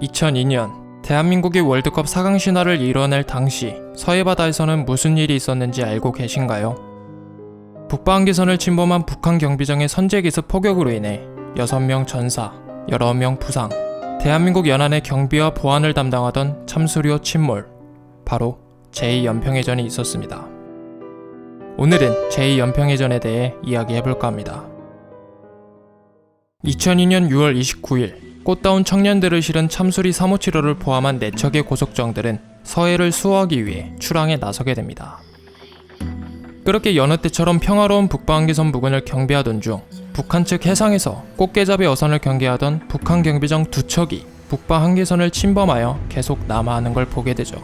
2002년 대한민국이 월드컵 4강 신화를 이뤄낼 당시 서해바다에서는 무슨 일이 있었는지 알고 계신가요? 북방한계선을 침범한 북한 경비정의 선제기습 포격으로 인해 6명 전사, 여러 명 부상, 대한민국 연안의 경비와 보안을 담당하던 참수리호 침몰, 바로 제2연평해전이 있었습니다. 오늘은 제2연평해전에 대해 이야기해볼까 합니다. 2002년 6월 29일 꽃다운 청년들을 실은 참수리 357호를 포함한 4척의 고속정들은 서해를 수호하기 위해 출항에 나서게 됩니다. 그렇게 여느 때처럼 평화로운 북방한계선 부근을 경비하던 중 북한 측 해상에서 꽃게잡이 어선을 경계하던 북한 경비정 2척이 북방한계선을 침범하여 계속 남하하는 걸 보게 되죠.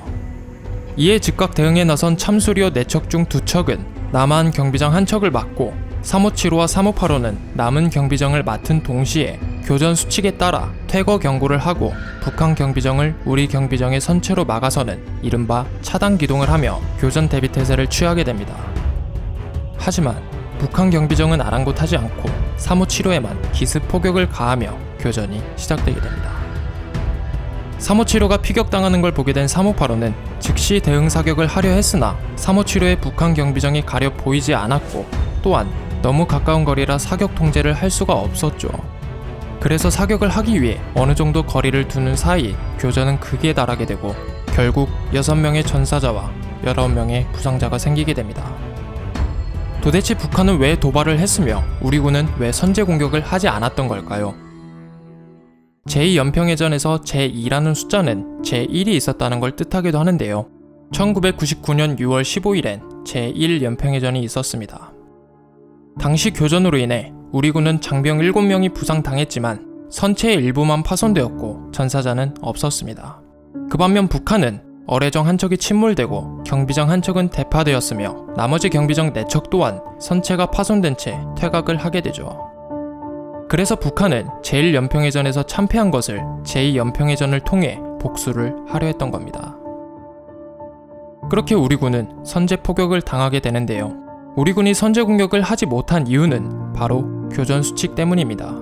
이에 즉각 대응에 나선 참수리호 4척 중 2척은 남한 경비정 1척을 맡고 357호와 358호는 남은 경비정을 맡은 동시에 교전 수칙에 따라 퇴거 경고를 하고 북한 경비정을 우리 경비정의 선체로 막아서는 이른바 차단 기동을 하며 교전 대비 태세를 취하게 됩니다. 하지만 북한 경비정은 아랑곳하지 않고 357호에만 기습 포격을 가하며 교전이 시작되게 됩니다. 357호가 피격당하는 걸 보게 된 358호는 즉시 대응 사격을 하려 했으나 357호의 북한 경비정이 가려 보이지 않았고 또한 너무 가까운 거리라 사격 통제를 할 수가 없었죠. 그래서 사격을 하기 위해 어느 정도 거리를 두는 사이 교전은 극에 달하게 되고 결국 6명의 전사자와 19명의 부상자가 생기게 됩니다. 도대체 북한은 왜 도발을 했으며 우리 군은 왜 선제 공격을 하지 않았던 걸까요? 제2연평해전에서 제2라는 숫자는 제1이 있었다는 걸 뜻하기도 하는데요. 1999년 6월 15일엔 제1연평해전이 있었습니다. 당시 교전으로 인해 우리 군은 장병 7명이 부상당했지만 선체의 일부만 파손되었고 전사자는 없었습니다. 그 반면 북한은 어뢰정 1척이 침몰되고 경비정 1척은 대파되었으며 나머지 경비정 4척 또한 선체가 파손된 채 퇴각을 하게 되죠. 그래서 북한은 제1연평해전에서 참패한 것을 제2연평해전을 통해 복수를 하려 했던 겁니다. 그렇게 우리 군은 선제 포격을 당하게 되는데요. 우리 군이 선제 공격을 하지 못한 이유는 바로 교전 수칙 때문입니다.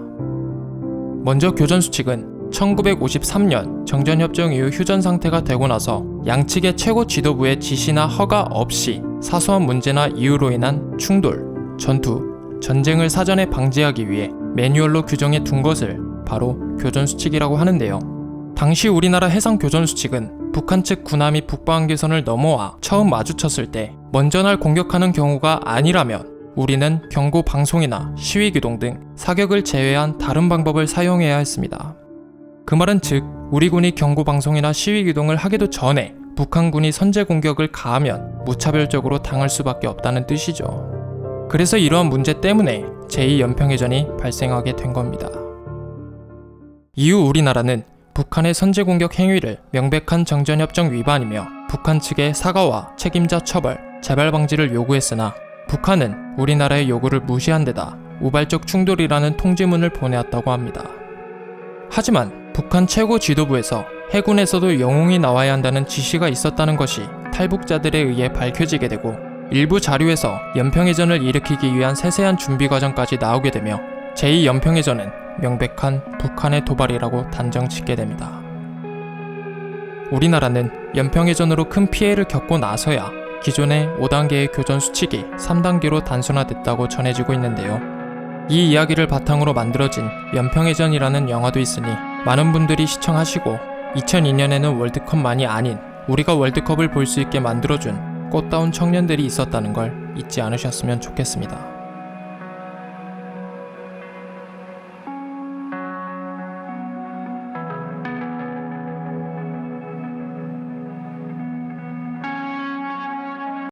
먼저 교전 수칙은 1953년 정전협정 이후 휴전 상태가 되고 나서 양측의 최고 지도부의 지시나 허가 없이 사소한 문제나 이유로 인한 충돌, 전투, 전쟁을 사전에 방지하기 위해 매뉴얼로 규정해 둔 것을 바로 교전 수칙이라고 하는데요. 당시 우리나라 해상 교전 수칙은 북한 측 군함이 북방한계선을 넘어와 처음 마주쳤을 때 먼저 날 공격하는 경우가 아니라면 우리는 경고 방송이나 시위 기동 등 사격을 제외한 다른 방법을 사용해야 했습니다. 그 말은 즉 우리 군이 경고 방송이나 시위 기동을 하기도 전에 북한군이 선제 공격을 가하면 무차별적으로 당할 수밖에 없다는 뜻이죠. 그래서 이러한 문제 때문에 제2연평해전이 발생하게 된 겁니다. 이후 우리나라는 북한의 선제 공격 행위를 명백한 정전협정 위반이며 북한 측의 사과와 책임자 처벌, 재발 방지를 요구했으나 북한은 우리나라의 요구를 무시한 데다 우발적 충돌이라는 통지문을 보내왔다고 합니다. 하지만 북한 최고 지도부에서 해군에서도 영웅이 나와야 한다는 지시가 있었다는 것이 탈북자들에 의해 밝혀지게 되고 일부 자료에서 연평해전을 일으키기 위한 세세한 준비 과정까지 나오게 되며 제2연평해전은 명백한 북한의 도발이라고 단정짓게 됩니다. 우리나라는 연평해전으로 큰 피해를 겪고 나서야 기존의 5단계의 교전 수칙이 3단계로 단순화됐다고 전해지고 있는데요. 이 이야기를 바탕으로 만들어진 연평해전이라는 영화도 있으니 많은 분들이 시청하시고 2002년에는 월드컵만이 아닌 우리가 월드컵을 볼 수 있게 만들어준 꽃다운 청년들이 있었다는 걸 잊지 않으셨으면 좋겠습니다.